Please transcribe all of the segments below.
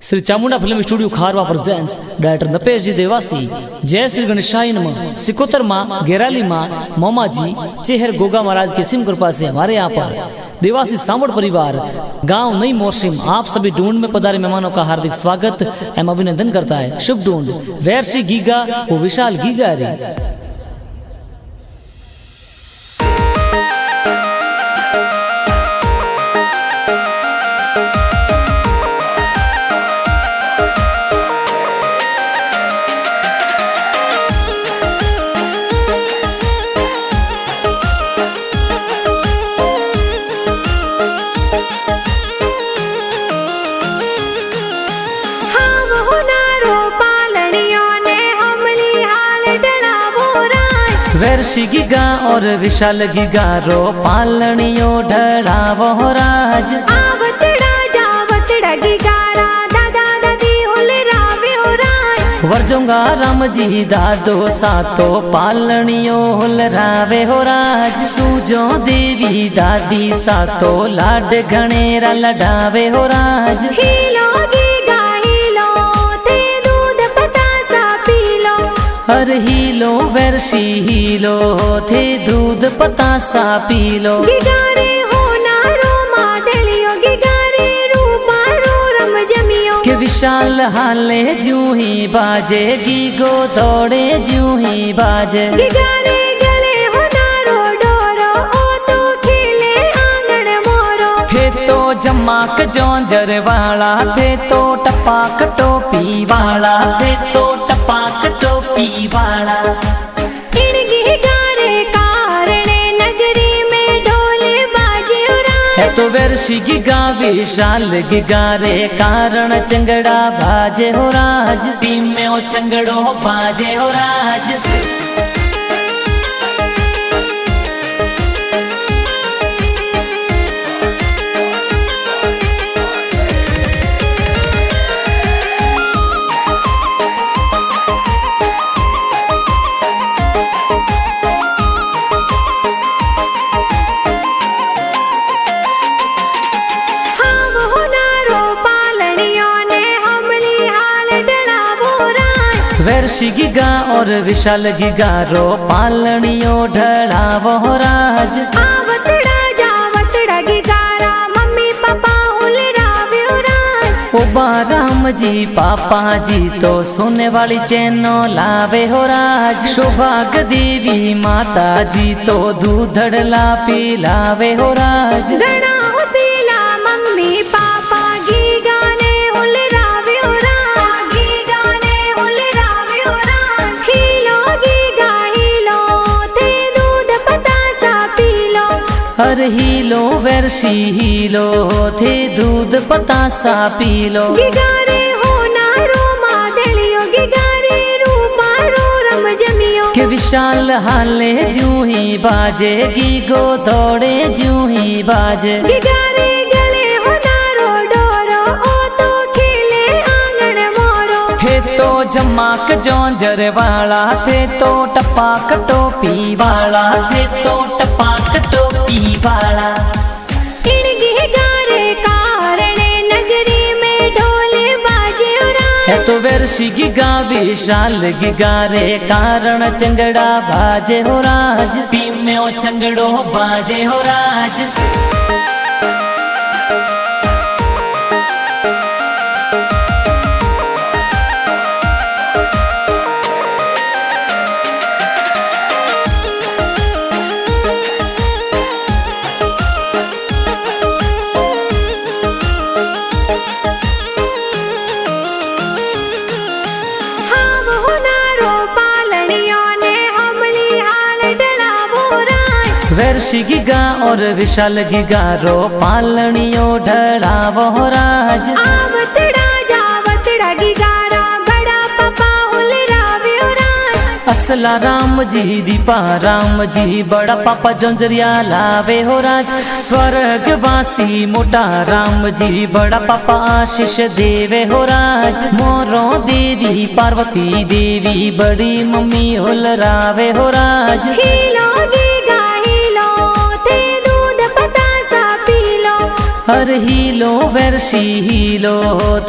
Shri Chamunda film studio खारवा presents director नपेश जी देवासी। जय श्री गणेशाय नमः। सिकोतर माँ, गेराली माँ, मोमा जी, चेहर गोगा महाराज की सिम कृपा से हमारे यहाँ पर देवासी सांवड़ परिवार गांव नई मोरसिम आप सभी ढूंढ में पधारे मेहमानों का हार्दिक स्वागत एवं अभिनंदन करता है। शुभ ढूंढ वैरसी गीगा वो विशाल गीगा रे। वैरसी गीगा और विशाल गीगा रो पालनियो ढड़ावो राज। आवतड़ा जावतड़ा गीगारा दादा दादी होले रावे हो राज। वर्जोंगा राम जी दादो सातो पालनियो होल रावे हो राज। सूजो देवी दादी सातो लाड घनेरा लडावे हो राज। हीलो गीगा हीलो ते दूध पतासा पीलो। हर हीलो वैरसी हीलो थे दूध पतासा पीलो। गीगारे हो नारो मादलियो गीगारे रूपा रो रम जमियो। के विशाल हाले जूं ही बाजे गीगो दौड़े जूं ही बाजे। गीगारे गले हो नारो डोरो ओ तो खेले आंगन मोरो। थे तो जमाक जोंजर वाला थे तो टपाक टोपी वाला थे तो टपाक टोपी वाला। इन गीगारे कारणे नगरी में ढोले बाजे उराज। है तो वैरसी गीगा विशाल गीगा रे कारण चंगड़ा बाजे हो राज। टीम में ओ चंगड़ो बाजे हो राज। वैरसी गीगा और विशाल गीगा रो पालनियो ढड़ावो राज। आवतड़ा जावतड़ा गीगारा मम्मी पापा होले रावे हो राज। ओबा राम जी पापा जी तो सोने वाली चैनो लावे हो राज। सौभाग्य देवी माता जी तो दूधड़ला पिलावे हो राज। गणा होसीला मम्मी पापा गीगा ने होले रावे हो राज। गीगा ने होले रावे हो राज। हीलो गीगा हीलो ते दूध पतासा पीलो। हर हीलो वैरसी हीलो थे दूध पतासा पीलो। गीगारे हो नारो मादलियो गीगारे रूपा रो रम जमियो। के विशाल हाले जूं ही बाजे गीगो दौड़े जूं ही बाजे। गीगारे गले हो नारो डोरो ओ तो खेले आंगन मोरो। थे तो जमाक जोंजर वाला थे तो टपाक टोपी वाला थे तो टपाक टोपी वाला। इन गीगारे कारणे नगरी में ढोले बाजे उराज। है तो वैरसी गीगा विशाल गीगा रे कारण चंगड़ा बाजे हो राज। टीम में ओ चंगड़ो बाजे हो राज। वैरसी गीगा और विशाल गीगा रो पालनियो ढड़ावो राज। आवतड़ा जावतड़ा गीगारा बड़ा पापा होले रावे हो राज। असला राम जी दीपा राम जी बड़ा पापा जोंजरिया लावे हो राज। स्वर्गवासी मोटा राम जी बड़ा पापा आशीष देवे हो राज। मोरो देवी पार्वती देवी बड़ी मम्मी होल रावे हो राज। हीलो गीगा हीलो ते दूध पतासा पीलो। हर हीलो वर्षी हीलो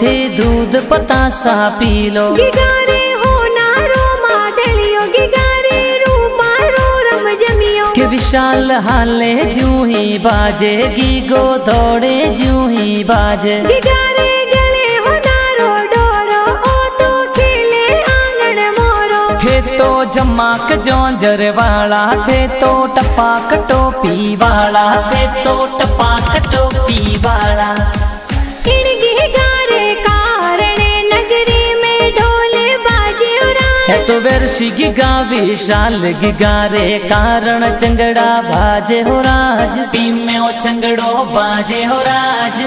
थे दूध पतासा पीलो गिगारे हो नारो मादलियो गिगारे रूपारो रम जमियो के विशाल हाले जूं ही बाजे गीगो दौड़े जूं ही बाजे गिगारे गले हो नारो डोरो ओ तो खेले आंगन मोरो थे तो जमाक जोंजर वाला थे तो टपाक टोपी वाला थे तो टपाक टोपी वाला इन गिगारे कारणे नगरी में ढोले बाजे उड़ान है तो वर्षी गिगा विशाल गिगारे कारण चंगड़ा बाजे हो राज पी में ओ चंगड़ो बाजे हो राज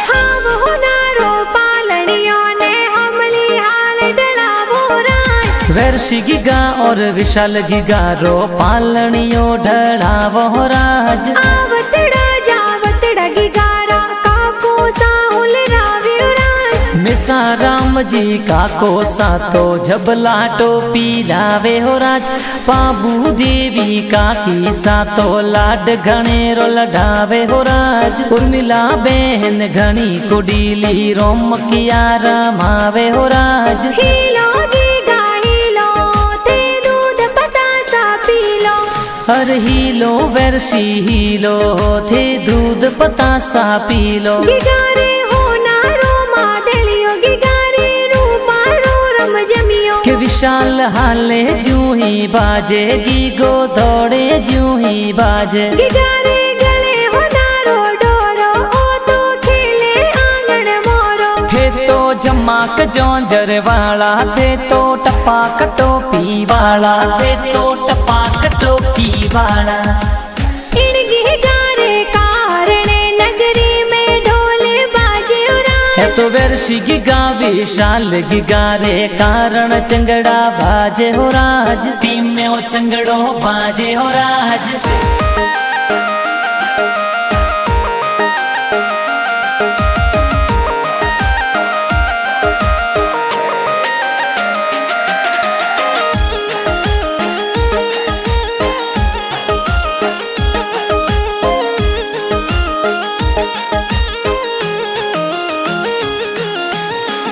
हाव हो नारो पालड़ियों ने हमली हाल डलावो रान वर्षी गिगा और विशाल गिगारो पालनियो ढड़ावो राज आवतड़ा जावतड़ा गिगारा काको साहुल रावी उड़ान मिसा राम जी काको सा तो जबला टोपी लावे हो राज पाबू देवी काकी सा तो लाड घणेरो लडावे हो राज उर्मिला बहन घणी कुडीली रोम किया रमावे हो राज हीलो गीगा हीलो ते दूध पतासा पीलो हर हीलो वर्षी हीलो थे दूध पतासा पीलो गिगारे हो नारो मादलियो गिगारे रूपारो रम जमियो के विशाल हाले जूं ही बाजे गीगो दौड़े जूं ही बाजे गिगारे गले हो नारो डोरो ओ तो खेले आंगन मोरो थे तो जमाक जोंजर वाला थे तो टपाक टोपी वाला थे तो टपाक टोपी वाला इन गिगारे कारणे नगरी में ढोले बाजे उड़ान है तो वर्षी गिगा विशाल गिगारे कारण चंगड़ा बाजे हो राज टीम में ओ चंगड़ो बाजे हो राज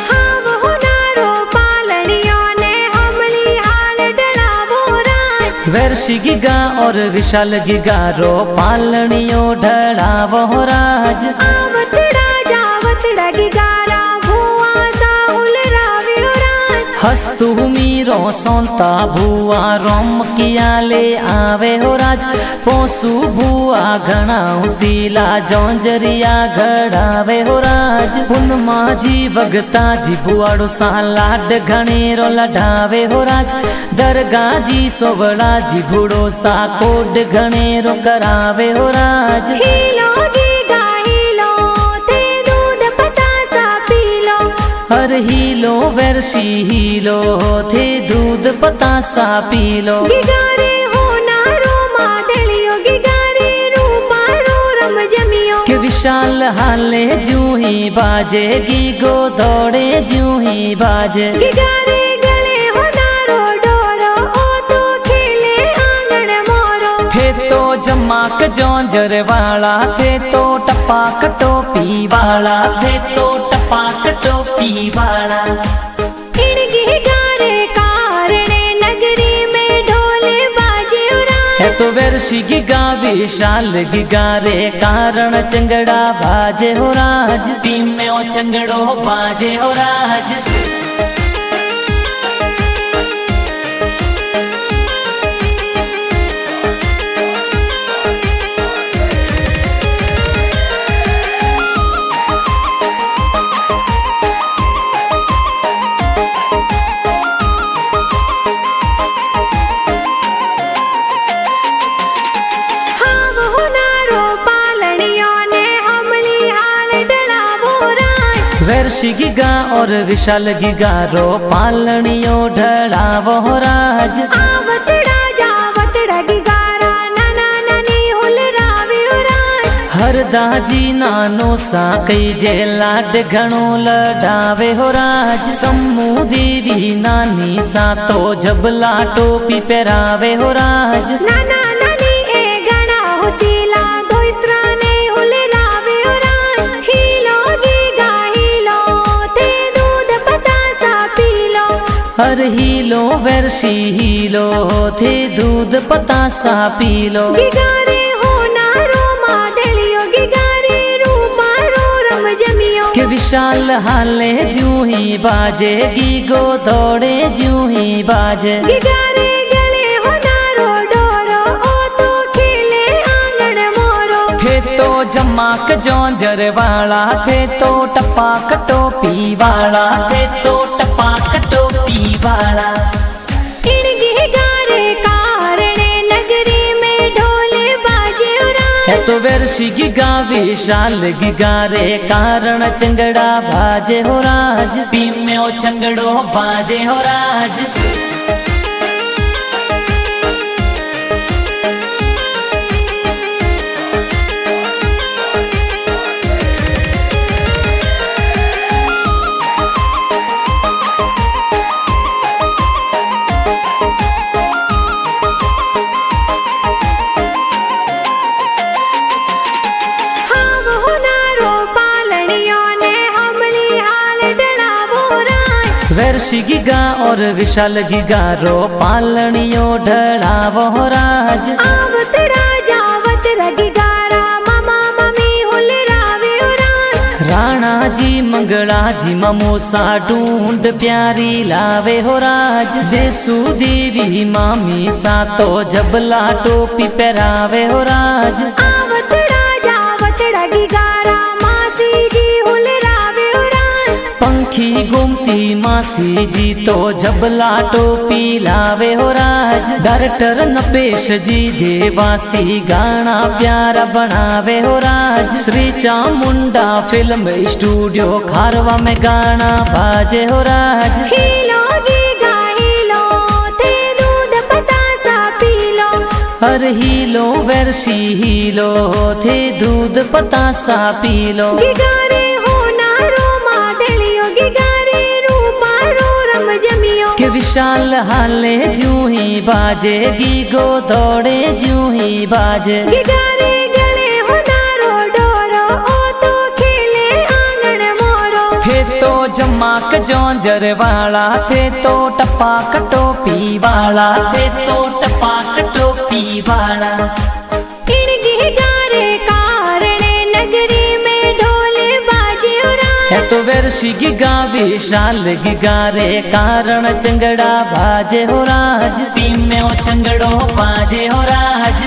हाव हो नारो पालड़ियों ने हमली हाल डलावो रान वर्षी गिगा और विशाल गिगारो पालनियो ढड़ावो राज आवतड़ा जावतड़ा गिगारा भुआ साहुल रावी उड़ान हस्तु मीरो सोंता भुआ रोम किया ले आवे हो राज पोसु भुआ घना उसीला जोंजरिया घड़ावे हो राज पुनमा जी वगता जी बुआड़ो सा लाड घणेरो लडावे हो राज दरगा जी सोवड़ा जी भूड़ो सा कोड घणेरो करावे हो राज हीलो गीगा हीलो ते दूध पतासा पीलो हर हीलो वर्षी हीलो थे दूध पतासा पीलो गिगारे हो नारो मादलियो गिगारे रूपारो रम जमियो के विशाल हाले जूं ही बाजे गीगो दौड़े जूं ही बाजे गिगारे गले हो नारो डोरो ओ तो खेले आंगन मोरो थे तो जमाक जोंजर वाला थे तो टपाक टोपी वाला थे तो टपाक टोपी वाला इन गिगारे कारणे नगरी में ढोले बाजे उड़ान है तो वर्षी गिगा विशाल गिगारे कारण चंगड़ा बाजे हो राज टीम में ओ चंगड़ो बाजे हो राज वर्षी गिगा और विशाल गिगा रो पालनियो ढड़ावो राज। आवतड़ा जावतड़ा गिगारा नाना नानी हुलराव्यो राज। हरदाजी नानो सा कई जे लाड घणो लडावे हो राज। सम्मू देवी नानी सा तो जबला टोपी पहरावे हो राज। नाना नानी ए गणा हुसीला दोइत्रा ने हुलराव्यो राज। हीलो गीगा हीलो ते दूध पतासा पीलो। हर हीलो वर्षी हीलो थे दूध पतासा पीलो। गिगारे हो नारो मादलियो गिगारे रूपा रो रम जमियो। के विशाल हाले जूं ही बाजे गीगो दौड़े जूं ही बाजे। गिगारे गले हो नारो डोरो ओ तो खेले आंगन मोरो। थे तो जमाक जौंजर वाला थे तो टपाक टोपी वाला थे तो टपाक टोपी वाला। इन गिगारे कारणे नगरी में ढोले बाजे उराज। है तो वर्षी गिगा विशाल गिगारे कारण चंगड़ा बाजे हो राज। टीम में ओ चंगड़ो बाजे हो राज। हाव हो नारो पालनियो ने हमली हाल डणावो राज। वर्षी गिगा और विशाल गिगा रो पालनियो ढड़ावो राज। आवतड़ा जावतड़ा गिगारा मामा मम्मी हुलराव्यो राज। राणा जी मंगला जी ममोसा ढूंढ प्यारी लावे हो राज। देसू देवी मामी सा तो जबला टोपी पहरावे हो राज। आवतड़ा जावतड़ा गिगारा मासी जी हुलराव्यो राज। पंखी गोमती मासी जी तो जबला टोपी लावे हो राज। डायरेक्टर नपेश जी देवासी गाना प्यारा बनावे हो राज। श्री चामुंडा फिल्म स्टूडियो खारवा में गाना बाजे हो राज। हीलो गीगा हीलो ते दूध पतासा पीलो। हर हीलो वर्षी हीलो थे दूध पतासा पीलो। गिगारे हो नारो मादलियो गिगारे रूपा रो रम जमियो। के विशाल हाले जूं ही बाजे गीगो दौड़े जूं ही बाजे। गिगारे गले हो नारो डोरो ओ तो खेले आंगन मोरो। थे तो जमाक जौंजर वाला थे तो टपाक टोपी वाला थे तो टपाक टोपी वाला। इन गिगारे कारणे नगरी में ढोले बाजे उराज। है तो वर्षी गिगा विशाल गिगारे कारण चंगड़ा बाजे हो राज। टीम में ओ चंगड़ो बाजे हो राज।